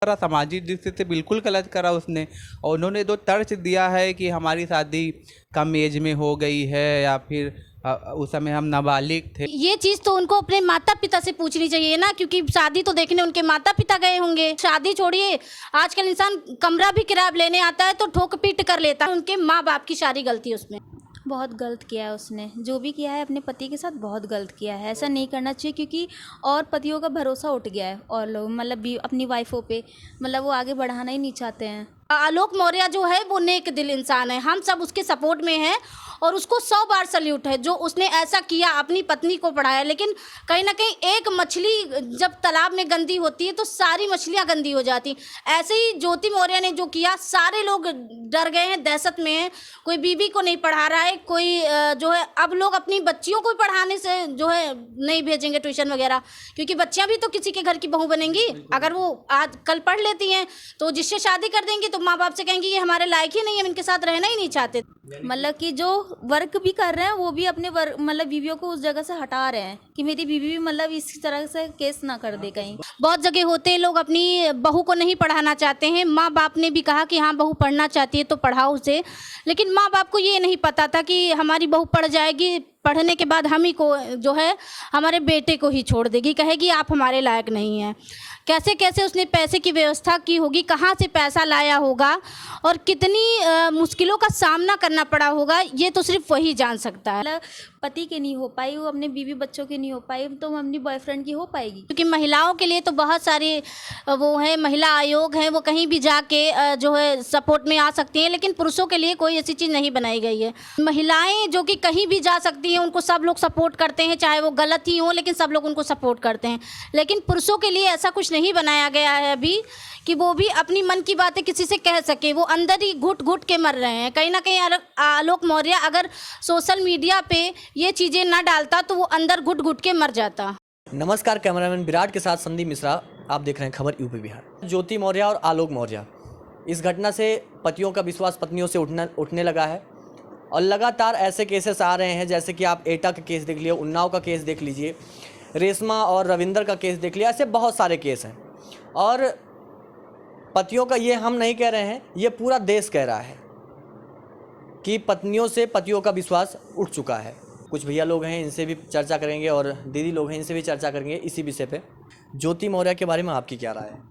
करा, सामाजिक दृष्टि से बिल्कुल गलत करा उसने। और उन्होंने तो तर्क दिया है कि हमारी शादी कम एज में हो गई है या फिर उस समय हम नाबालिग थे। ये चीज तो उनको अपने माता पिता से पूछनी चाहिए ना, क्योंकि शादी तो देखने उनके माता पिता गए होंगे। शादी छोड़िए, आजकल इंसान कमरा भी किराया लेने आता है तो ठोक पीट कर लेता है। उनके माँ बाप की सारी गलती उसमें। बहुत गलत किया है उसने, जो भी किया है अपने पति के साथ बहुत गलत किया है। ऐसा नहीं करना चाहिए, क्योंकि और पतियों का भरोसा उठ गया है और लोग मतलब अपनी वाइफों पे मतलब वो आगे बढ़ाना ही नहीं चाहते हैं। आलोक मौर्य जो है वो नेक दिल इंसान है, हम सब उसके सपोर्ट में हैं और उसको 100 बार सल्यूट है जो उसने ऐसा किया, अपनी पत्नी को पढ़ाया। लेकिन कहीं ना कहीं एक मछली जब तालाब में गंदी होती है तो सारी मछलियां गंदी हो जाती। ऐसे ही ज्योति मौर्य ने जो किया, सारे लोग डर गए हैं, दहशत में हैं। कोई बीवी को नहीं पढ़ा रहा है, कोई जो है अब लोग अपनी बच्चियों को पढ़ाने से जो है नहीं भेजेंगे ट्यूशन वगैरह, क्योंकि बच्चियां भी तो किसी के घर की बहू बनेंगी। अगर वो आज कल पढ़ लेती हैं तो जिससे शादी कर देंगी तो माँ बाप से कहेंगे ये हमारे लायक ही नहीं है, हम इनके साथ रहना ही नहीं चाहते। मतलब कि जो वर्क भी कर रहे हैं वो भी अपने मतलब बीवियों को उस जगह से हटा रहे हैं कि मेरी बीवी भी मतलब इसी तरह से केस ना कर दे कहीं। बहुत जगह होते हैं लोग अपनी बहू को नहीं पढ़ाना चाहते हैं। माँ बाप ने भी कहा कि हाँ बहू पढ़ना चाहती है तो पढ़ाओ उसे, लेकिन माँ बाप को ये नहीं पता था कि हमारी बहू पढ़ जाएगी, पढ़ने के बाद हम ही को जो है हमारे बेटे को ही छोड़ देगी, कहेगी आप हमारे लायक नहीं हैं। कैसे कैसे उसने पैसे की व्यवस्था की होगी, कहाँ से पैसा लाया होगा और कितनी मुश्किलों का सामना करना पड़ा होगा, ये तो सिर्फ वही जान सकता है। मतलब पति के नहीं हो पाई, वो अपने बीवी बच्चों के नहीं हो पाई, तो अपनी बॉयफ्रेंड की हो पाएगी। क्योंकि महिलाओं के लिए तो बहुत सारे वो है, महिला आयोग हैं, वो कहीं भी जाके जो है सपोर्ट में आ सकती हैं, लेकिन पुरुषों के लिए कोई ऐसी चीज़ नहीं बनाई गई है। महिलाएं जो कि कहीं भी जा सकती हैं, उनको सब लोग सपोर्ट करते हैं, चाहे वो गलत ही हो, लेकिन सब लोग उनको सपोर्ट करते हैं। लेकिन पुरुषों के लिए ऐसा कुछ नहीं बनाया गया है अभी कि वो भी अपनी मन की बातें किसी से कह सके। वो अंदर ही घुट घुट के मर रहे हैं। कहीं ना कहीं आलोक मौर्य अगर सोशल मीडिया पे ये चीज़ें ना डालता तो वो अंदर घुट घुट के मर जाता। नमस्कार, कैमरामैन विराट के साथ संदीप मिश्रा, आप देख रहे हैं खबर यूपी बिहार। ज्योति मौर्य और आलोक मौर्य, इस घटना से पतियों का विश्वास पत्नियों से उठने लगा है और लगातार ऐसे केसेस आ रहे हैं, जैसे कि आप एटा का केस देख लीजिए, उन्नाव का केस देख लीजिए, रेशमा और रविंदर का केस देख लिया, ऐसे बहुत सारे केस हैं। और पतियों का ये हम नहीं कह रहे हैं, ये पूरा देश कह रहा है कि पत्नियों से पतियों का विश्वास उठ चुका है। कुछ भैया लोग हैं, इनसे भी चर्चा करेंगे और दीदी लोग हैं, इनसे भी चर्चा करेंगे इसी विषय पे। ज्योति मौर्य के बारे में आपकी क्या राय है?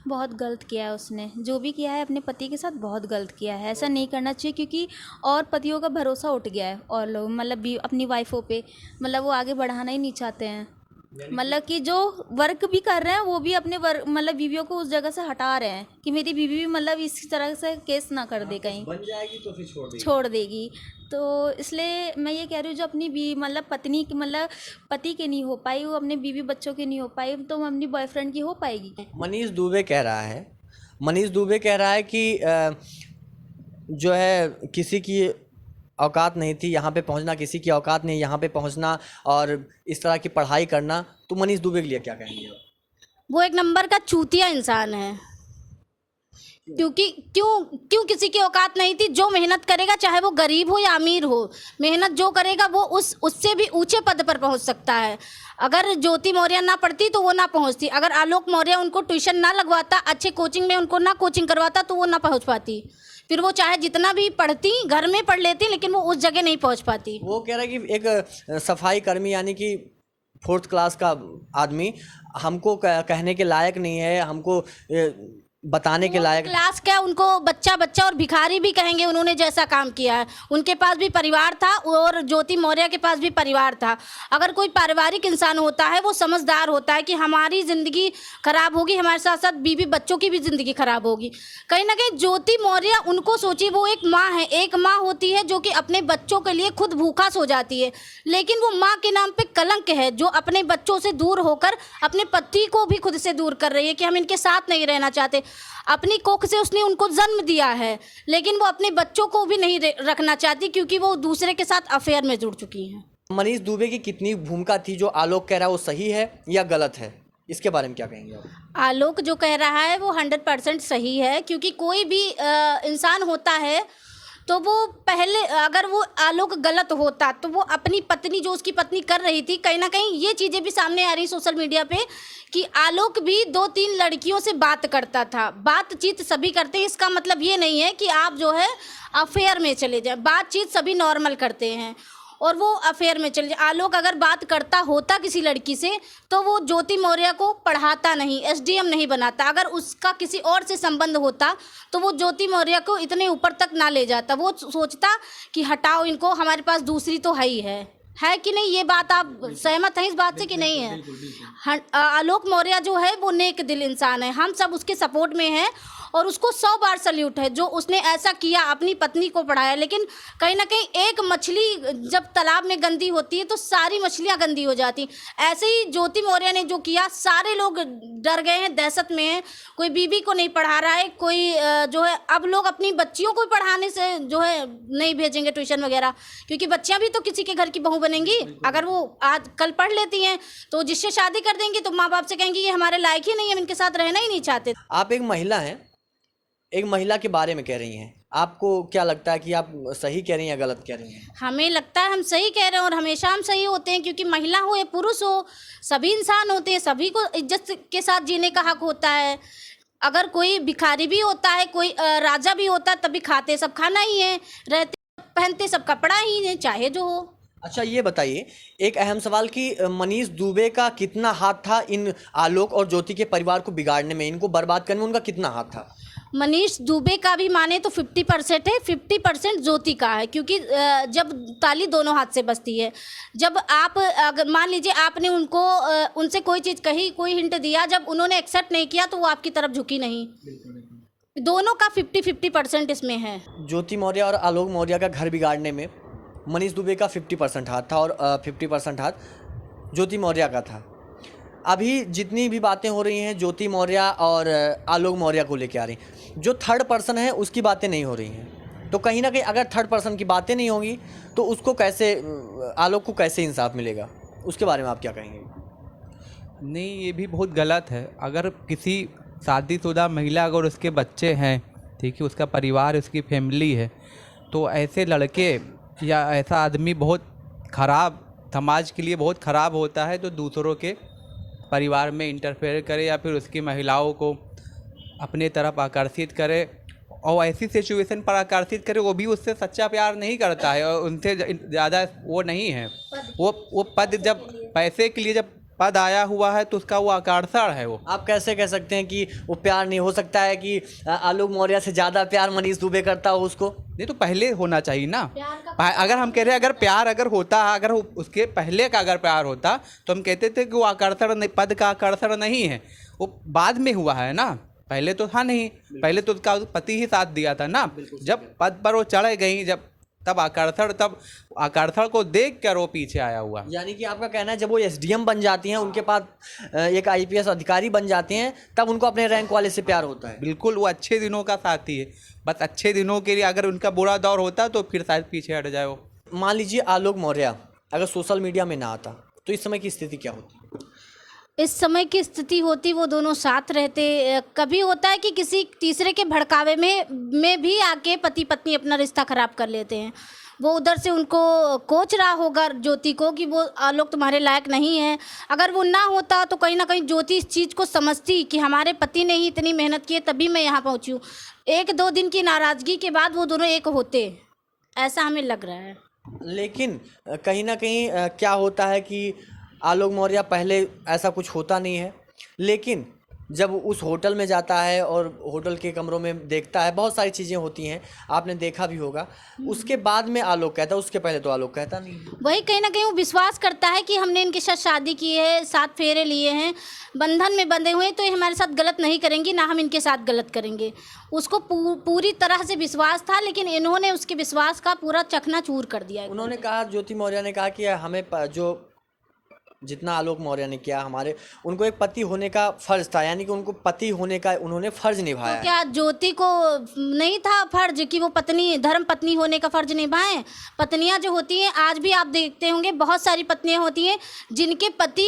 बहुत गलत किया है उसने, जो भी किया है अपने पति के साथ बहुत गलत किया है। ऐसा नहीं करना चाहिए, क्योंकि और पतियों का भरोसा उठ गया है और लोग मतलब अपनी वाइफों पे मतलब वो आगे बढ़ाना ही नहीं चाहते हैं। मतलब कि जो वर्क भी कर रहे हैं वो भी अपने मतलब बीवियों को उस जगह से हटा रहे हैं कि मेरी बीवी भी मतलब इसी तरह से केस ना कर दे कहीं, बन जाएगी तो फिर छोड़ देगी। तो इसलिए मैं ये कह रही हूँ, जो अपनी बीवी मतलब पत्नी मतलब पति के नहीं हो पाई, वो अपने बीवी बच्चों के नहीं हो पाई, तो अपनी बॉयफ्रेंड की हो पाएगी। मनीष दुबे कह रहा है कि जो है किसी की औकात नहीं थी यहाँ पे पहुँचना, किसी की औकात नहीं यहाँ पे पहुँचना और इस तरह की पढ़ाई करना। तो मनीष दुबे के लिए क्या कहेंगे? वो एक नंबर का चूतिया इंसान है, क्योंकि क्यों किसी की औकात नहीं थी। जो मेहनत करेगा, चाहे वो गरीब हो या अमीर हो, मेहनत जो करेगा वो उससे भी ऊंचे पद पर पहुंच सकता है। अगर ज्योति मौर्य ना पढ़ती तो वो ना पहुंचती, अगर आलोक मौर्य उनको ट्यूशन ना लगवाता, अच्छे कोचिंग में उनको ना कोचिंग करवाता, तो वो ना पहुंच पाती। फिर वो चाहे जितना भी पढ़ती, घर में पढ़ लेती, लेकिन वो उस जगह नहीं पहुंच पाती। वो कह रहा है कि एक सफाई कर्मी यानी कि 4th क्लास का आदमी हमको कहने के लायक नहीं है, हमको बताने के लायक। क्लास क्या, उनको बच्चा और भिखारी भी कहेंगे, उन्होंने जैसा काम किया है। उनके पास भी परिवार था और ज्योति मौर्य के पास भी परिवार था। अगर कोई पारिवारिक इंसान होता है, वो समझदार होता है कि हमारी ज़िंदगी खराब होगी, हमारे साथ साथ बीवी बच्चों की भी ज़िंदगी खराब होगी। कहीं ना कहीं ज्योति मौर्य उनको सोची, वो एक माँ है, एक माँ होती है जो कि अपने बच्चों के लिए खुद भूखा सो जाती है, लेकिन वो माँ के नाम पे कलंक है, जो अपने बच्चों से दूर होकर अपने पति को भी खुद से दूर कर रही है कि हम इनके साथ नहीं रहना चाहते। अपनी कोख से उसने उनको जन्म दिया है, लेकिन वो अपने बच्चों को भी नहीं रखना चाहती, क्योंकि वो दूसरे के साथ अफेयर में जुड़ चुकी हैं। मनीष दुबे की कितनी भूमिका थी, जो आलोक कह रहा है वो सही है या गलत है? इसके बारे में क्या कहेंगे आप? आलोक जो कह रहा है वो 100% सही है, क्योंकि कोई भी इंसान होता है तो वो पहले अगर वो आलोक गलत होता तो वो अपनी पत्नी, जो उसकी पत्नी कर रही थी, कहीं ना कहीं ये चीज़ें भी सामने आ रही सोशल मीडिया पे कि आलोक भी 2-3 लड़कियों से बात करता था। बातचीत सभी करते हैं, इसका मतलब ये नहीं है कि आप जो है अफेयर में चले जाए। बातचीत सभी नॉर्मल करते हैं और वो अफेयर में चले जाए। आलोक अगर बात करता होता किसी लड़की से तो वो ज्योति मौर्य को पढ़ाता नहीं, एसडीएम नहीं बनाता। अगर उसका किसी और से संबंध होता तो वो ज्योति मौर्य को इतने ऊपर तक ना ले जाता। वो सोचता कि हटाओ इनको, हमारे पास दूसरी तो है कि नहीं? ये बात आप सहमत हैं इस बात से कि नहीं है? आलोक मौर्य जो है वो नेक दिल इंसान है, हम सब उसके सपोर्ट में हैं और उसको 100 बार सल्यूट है जो उसने ऐसा किया, अपनी पत्नी को पढ़ाया। लेकिन कहीं ना कहीं एक मछली जब तालाब में गंदी होती है तो सारी मछलियां गंदी हो जाती। ऐसे ही ज्योति मौर्य ने जो किया, सारे लोग डर गए हैं, दहशत में हैं। कोई बीवी को नहीं पढ़ा रहा है, कोई जो है अब लोग अपनी बच्चियों को पढ़ाने से जो है नहीं भेजेंगे ट्यूशन वगैरह, क्योंकि बच्चियां भी तो किसी के घर की बहू बनेंगी। अगर वो आज कल पढ़ लेती हैं तो जिससे शादी कर देंगी तो माँ बाप से कहेंगी ये हमारे लायक ही नहीं है, हम इनके साथ रहना ही नहीं चाहते। आप एक महिला हैं, एक महिला के बारे में कह रही हैं, आपको क्या लगता है कि आप सही कह रही हैं या गलत कह रही हैं? हमें लगता है हम सही कह रहे हैं और हमेशा हम सही होते हैं, क्योंकि महिला हो या पुरुष हो, सभी इंसान होते हैं, सभी को इज्जत के साथ जीने का हक होता है। अगर कोई भिखारी भी होता है, कोई राजा भी होता है, तभी खाते सब खाना ही है, रहते पहनते सब कपड़ा ही है, चाहे जो हो। अच्छा ये बताइए, एक अहम सवाल कि मनीष दुबे का कितना हाथ था इन आलोक और ज्योति के परिवार को बिगाड़ने में, इनको बर्बाद करने में उनका कितना हाथ था? मनीष दुबे का भी माने तो 50% है, 50% ज्योति का है, क्योंकि जब ताली दोनों हाथ से बजती है। जब आप अगर मान लीजिए आपने उनको उनसे कोई चीज़ कही, कोई हिंट दिया, जब उन्होंने एक्सेप्ट नहीं किया तो वो आपकी तरफ झुकी नहीं। दोनों का 50-50% इसमें है। ज्योति मौर्य और आलोक मौर्य का घर बिगाड़ने में मनीष दुबे का 50% हाथ था और 50% हाथ ज्योति मौर्य का था। अभी जितनी भी बातें हो रही हैं ज्योति मौर्य और आलोक मौर्य को लेकर आ रही हैं, जो थर्ड पर्सन है उसकी बातें नहीं हो रही हैं। तो कहीं ना कहीं अगर थर्ड पर्सन की बातें नहीं होंगी तो उसको कैसे, आलोक को कैसे इंसाफ मिलेगा, उसके बारे में आप क्या कहेंगे? नहीं, ये भी बहुत गलत है। अगर किसी शादीशुदा महिला, अगर उसके बच्चे हैं, ठीक है, उसका परिवार, उसकी फैमिली है, तो ऐसे लड़के या ऐसा आदमी बहुत ख़राब, समाज के लिए बहुत ख़राब होता है। तो दूसरों के परिवार में इंटरफेयर करे या फिर उसकी महिलाओं को अपने तरफ आकर्षित करे और ऐसी सिचुएशन पर आकर्षित करे, वो भी उससे सच्चा प्यार नहीं करता है और उनसे ज़्यादा वो नहीं है। वो पद, जब पैसे के लिए जब पद आया हुआ है तो उसका वो आकर्षण है। वो आप कैसे कह सकते हैं कि वो प्यार नहीं हो सकता है कि आलोक मौर्य से ज़्यादा प्यार मनीष दुबे करता हो उसको? नहीं, तो पहले होना चाहिए ना। अगर हम कह रहे हैं अगर प्यार अगर होता, अगर उसके पहले का अगर प्यार होता तो हम कहते थे कि वो आकर्षण, पद का आकर्षण नहीं है, वो बाद में हुआ है ना, पहले तो था नहीं। पहले तो उसका पति ही साथ दिया था ना। जब पद पर वो चढ़ गई, जब तब आकर्षण को देख कर वो पीछे आया हुआ। यानी कि आपका कहना है जब वो एसडीएम बन जाती हैं, उनके पास एक आईपीएस अधिकारी बन जाते हैं, तब उनको अपने रैंक वाले से प्यार होता है? बिल्कुल, वो अच्छे दिनों का साथी है, बस अच्छे दिनों के लिए। अगर उनका बुरा दौर होता तो फिर शायद पीछे हट जाए वो। मान लीजिए आलोक मौर्य अगर सोशल मीडिया में ना आता तो इस समय की स्थिति क्या होती? इस समय की स्थिति होती, वो दोनों साथ रहते। कभी होता है कि किसी तीसरे के भड़कावे में भी आके पति पत्नी अपना रिश्ता खराब कर लेते हैं। वो उधर से उनको कोच रहा होगा ज्योति को कि वो आलोक तुम्हारे लायक नहीं है। अगर वो ना होता तो कहीं ना कहीं ज्योति इस चीज़ को समझती कि हमारे पति ने ही इतनी मेहनत की है तभी मैं यहाँ पहुँची हूँ। 1-2 दिन की नाराज़गी के बाद वो दोनों एक होते, ऐसा हमें लग रहा है। लेकिन कहीं ना कहीं क्या होता है कि आलोक मौर्य पहले ऐसा कुछ होता नहीं है, लेकिन जब उस होटल में जाता है और होटल के कमरों में देखता है, बहुत सारी चीज़ें होती हैं, आपने देखा भी होगा। उसके बाद में आलोक कहता है, उसके पहले तो आलोक कहता नहीं। वही कहीं ना कहीं वो विश्वास करता है कि हमने इनके साथ शादी की है, 7 फेरे लिए हैं, बंधन में बंधे हुए हैं, तो ये हमारे साथ गलत नहीं करेंगी, ना हम इनके साथ गलत करेंगे। उसको पूरी तरह से विश्वास था, लेकिन इन्होंने उसके विश्वास का पूरा चकनाचूर कर दिया है। उन्होंने कहा, ज्योति मौर्य ने कहा कि हमें जो जितना आलोक मौर्य ने किया, हमारे उनको एक पति होने का फर्ज था, यानी कि उनको पति होने का उन्होंने फर्ज निभाया तो क्या ज्योति को नहीं था फर्ज कि वो पत्नी, धर्म पत्नी होने का फर्ज निभाएं? पत्नियां जो होती हैं, आज भी आप देखते होंगे बहुत सारी पत्नियां होती हैं जिनके पति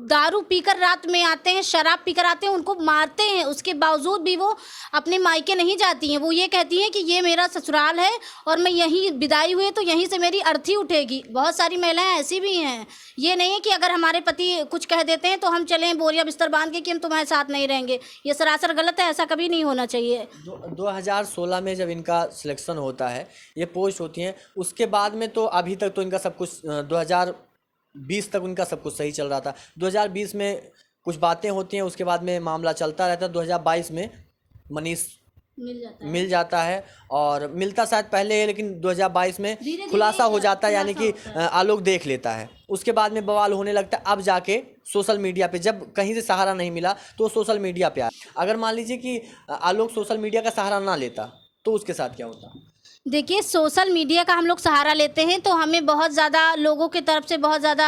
दारू पीकर रात में आते हैं, शराब पीकर आते हैं, उनको मारते हैं, उसके बावजूद भी वो अपने मायके नहीं जाती हैं। वो ये कहती हैं कि ये मेरा ससुराल है और मैं यहीं विदाई हुई तो यहीं से मेरी अर्थी उठेगी। बहुत सारी महिलाएं ऐसी भी हैं। ये नहीं है कि अगर हमारे पति कुछ कह देते हैं तो हम चलें बोरिया बिस्तर बांध के कि हम तुम्हारे साथ नहीं रहेंगे। ये सरासर गलत है, ऐसा कभी नहीं होना चाहिए। 2016 में जब इनका सिलेक्शन होता है, ये पोस्ट होती हैं, उसके बाद में तो अभी तक तो इनका सब कुछ 2020 तक उनका सब कुछ सही चल रहा था। 2020 में कुछ बातें होती हैं, उसके बाद में मामला चलता रहता है। 2022 में मनीष मिल जाता है और मिलता शायद पहले है, लेकिन 2022 में खुलासा हो जाता है, यानी कि आलोक देख लेता है। उसके बाद में बवाल होने लगता है। अब जाके सोशल मीडिया पे, जब कहीं से सहारा नहीं मिला तो सोशल मीडिया पे आया। अगर मान लीजिए कि आलोक सोशल मीडिया का सहारा ना लेता तो उसके साथ क्या होता? देखिए, सोशल मीडिया का हम लोग सहारा लेते हैं तो हमें बहुत ज़्यादा लोगों की तरफ से बहुत ज़्यादा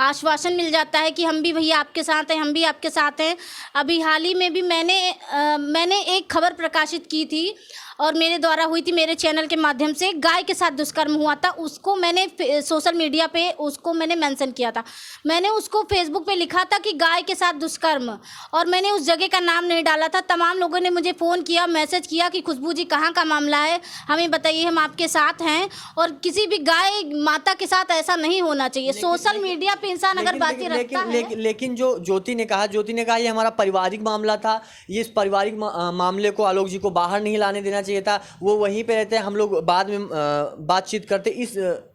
आश्वासन मिल जाता है कि हम भी भैया आपके साथ हैं, हम भी आपके साथ हैं। अभी हाल ही में भी मैंने एक खबर प्रकाशित की थी और मेरे द्वारा हुई थी, मेरे चैनल के माध्यम से। गाय के साथ दुष्कर्म हुआ था, उसको मैंने सोशल मीडिया पे उसको मैंने मेंशन किया था। मैंने उसको फेसबुक पे लिखा था कि गाय के साथ दुष्कर्म, और मैंने उस जगह का नाम नहीं डाला था। तमाम लोगों ने मुझे फ़ोन किया, मैसेज किया कि खुशबू जी कहाँ का मामला है, हमें बताइए, हम आपके साथ हैं। और किसी भी गाय माता के साथ ऐसा नहीं होना चाहिए। सोशल मीडिया पे इंसान अगर बातें रखता है। लेकिन जो ज्योति ने कहा ये हमारा पारिवारिक मामला था, ये इस पारिवारिक मामले को आलोक जी को बाहर नहीं लाने देना चाहिए था। वो वहीं पे रहते हैं, हम लोग बाद में बातचीत करते।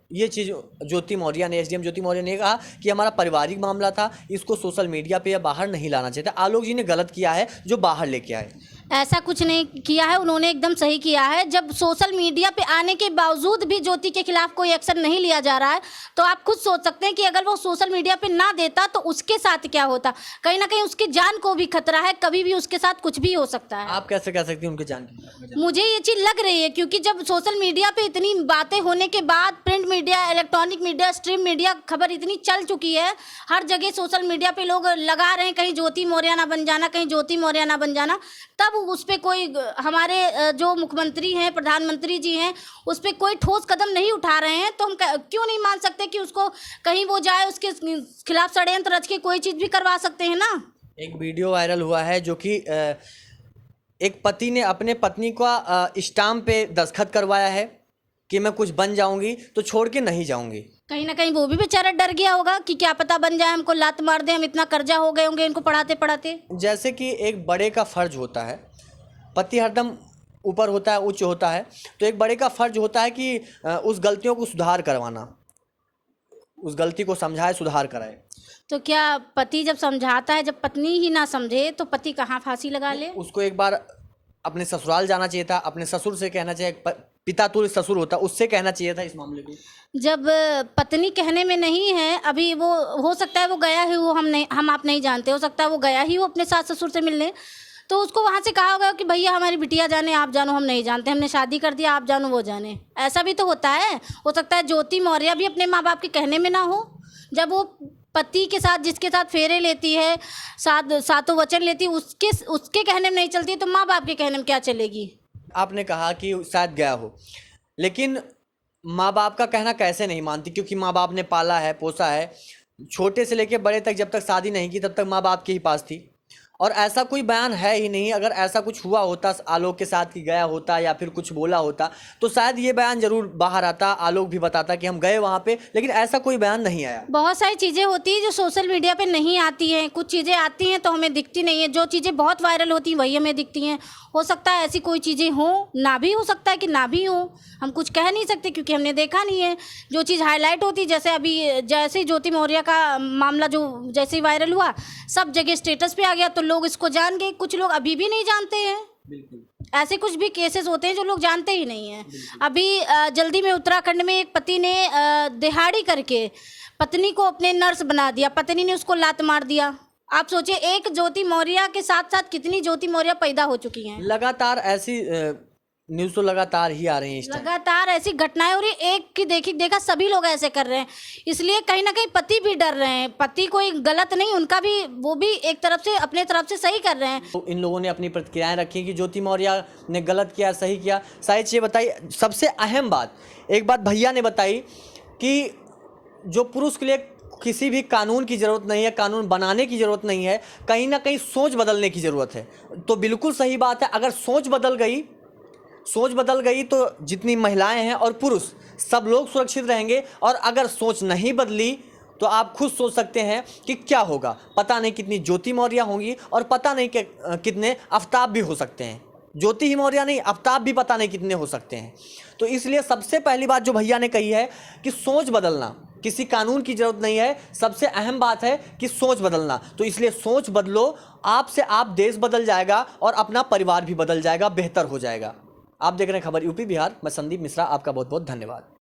ये चीज़ ज्योति मौर्य ने, एसडीएम ज्योति मौर्य ने कहा कि हमारा पारिवारिक मामला था, इसको सोशल मीडिया पे या बाहर नहीं लाना चाहिए था। आलोक जी ने गलत किया है जो बाहर लेके आए। ऐसा कुछ नहीं किया है, उन्होंने एकदम सही किया है। जब सोशल मीडिया पे आने के बावजूद भी ज्योति के खिलाफ कोई एक्शन नहीं लिया जा रहा है तो आप खुद सोच सकते हैं कि अगर वो सोशल मीडिया पे ना देता तो उसके साथ क्या होता। कहीं ना कहीं उसकी जान को भी खतरा है, कभी भी उसके साथ कुछ भी हो सकता है। आप कैसे कह सकती हैं उनकी जान की? मुझे ये चीज़ लग रही है क्योंकि जब सोशल मीडिया पे इतनी बातें होने के बाद, print media, electronic media, stream media, खबर इतनी चल चुकी है, हर जगह सोशल मीडिया पे लोग लगा रहे हैं कहीं ज्योति मौर्य ना बन जाना, कहीं ज्योति मौर्य ना बन जाना, तब उस पर कोई, हमारे जो मुख्यमंत्री हैं, प्रधानमंत्री जी हैं, उस पर कोई ठोस कदम नहीं उठा रहे हैं। तो हम क्यों नहीं मान सकते कि उसको कहीं वो जाए, उसके खिलाफ षड्यंत्र रच के कोई चीज़ भी करवा सकते हैं ना। एक वीडियो वायरल हुआ है जो कि एक पति ने अपने पत्नी का स्टाम्प पे दस्तखत करवाया है कि मैं कुछ बन जाऊंगी तो छोड़ के नहीं जाऊंगी। कहीं ना कहीं वो भी बेचारा डर गया होगा कि क्या पता बन जाए, हमको लात मार दे, हम इतना कर्जा हो गए होंगे इनको पढ़ाते पढ़ाते। जैसे कि एक बड़े का फर्ज होता है, पति हरदम ऊपर होता है, उच्च होता है, तो एक बड़े का फर्ज होता है कि उस गलतियों को सुधार करवाना, उस गलती को समझाए, सुधार कराए। तो क्या पति जब समझाता है, जब पत्नी ही ना समझे तो पति कहाँ फांसी लगा ले? उसको एक बार अपने ससुराल जाना चाहिए था, अपने ससुर से कहना चाहिए, पिता तुल्य ससुर होता, उससे कहना चाहिए था इस मामले को। जब पत्नी कहने में नहीं है, अभी वो हो सकता है वो गया ही वो, हम आप नहीं जानते, हो सकता है वो गया ही वो अपने सास ससुर से मिलने, तो उसको वहाँ से कहा होगा कि भैया हमारी बिटिया जाने, आप जानो, हम नहीं जानते, हमने शादी कर दिया, आप जानो, वो जाने। ऐसा भी तो होता है। हो सकता है ज्योति मौर्य भी अपने माँ बाप के कहने में ना हो। जब वो पति के साथ, जिसके साथ फेरे लेती है, सातों वचन लेती है, उसके कहने में नहीं चलती तो माँ बाप के कहने में क्या चलेगी? आपने कहा कि शायद गया हो, लेकिन माँ बाप का कहना कैसे नहीं मानती? क्योंकि माँ बाप ने पाला है, पोसा है, छोटे से लेके बड़े तक, जब तक शादी नहीं की तब तक माँ बाप के ही पास थी। और ऐसा कोई बयान है ही नहीं। अगर ऐसा कुछ हुआ होता आलोक के साथ कि गया होता या फिर कुछ बोला होता तो शायद ये बयान जरूर बाहर आता, आलोक भी बताता कि हम गए वहाँ पे, लेकिन ऐसा कोई बयान नहीं आया। बहुत सारी चीज़ें होती हैं जो सोशल मीडिया पे नहीं आती हैं, कुछ चीज़ें आती हैं तो हमें दिखती नहीं है। जो चीज़ें बहुत वायरल होती हैं वही हमें दिखती हैं। हो सकता है ऐसी कोई चीज़ें हों, ना भी हो सकता है कि ना भी हो, हम कुछ कह नहीं सकते क्योंकि हमने देखा नहीं है। जो चीज़ हाईलाइट होती, जैसे अभी जैसे ज्योति मौर्य का मामला जो जैसे ही वायरल हुआ, सब जगह स्टेटस पे आ गया तो लोग इसको जान गए। कुछ लोग अभी भी नहीं जानते हैं। बिल्कुल ऐसे कुछ भी केसेस होते हैं जो लोग जानते ही नहीं हैं। अभी जल्दी में उत्तराखंड में एक पति ने दिहाड़ी करके पत्नी को अपने नर्स बना दिया, पत्नी ने उसको लात मार दिया। आप सोचिए, एक ज्योति मौर्य के साथ साथ कितनी ज्योति मौर्य पैदा हो चुकी हैं। लगातार ऐसी न्यूज़ तो लगातार ही आ रही हैं इस टाइम। लगातार ऐसी घटनाएं हो रही, एक की देखा सभी लोग ऐसे कर रहे हैं, इसलिए कहीं ना कहीं पति भी डर रहे हैं। पति कोई गलत नहीं, उनका भी, वो भी एक तरफ से अपने तरफ से सही कर रहे हैं। तो इन लोगों ने अपनी प्रतिक्रियाएं रखी कि ज्योति मौर्य ने गलत किया, सही किया। साहित्य ये बताइए, सबसे अहम बात, एक बात भैया ने बताई कि जो पुरुष के लिए किसी भी कानून की ज़रूरत नहीं है, कानून बनाने की ज़रूरत नहीं है, कहीं ना कहीं सोच बदलने की ज़रूरत है। तो बिल्कुल सही बात है, अगर सोच बदल गई तो जितनी महिलाएं हैं और पुरुष सब लोग सुरक्षित रहेंगे। और अगर सोच नहीं बदली तो आप खुद सोच सकते हैं कि क्या होगा। पता नहीं कितनी ज्योति मौर्य होंगी और पता नहीं कितने आफ्ताब भी हो सकते हैं। ज्योति ही मौर्य नहीं, आफ्ताब भी पता नहीं कितने हो सकते हैं। तो इसलिए सबसे पहली बात जो भैया ने कही है कि सोच बदलना, किसी कानून की ज़रूरत नहीं है, सबसे अहम बात है कि सोच बदलना। तो इसलिए सोच बदलो, आपसे आप देश बदल जाएगा और अपना परिवार भी बदल जाएगा, बेहतर हो जाएगा। आप देख रहे हैं खबर यूपी बिहार। मैं संदीप मिश्रा, आपका बहुत बहुत धन्यवाद।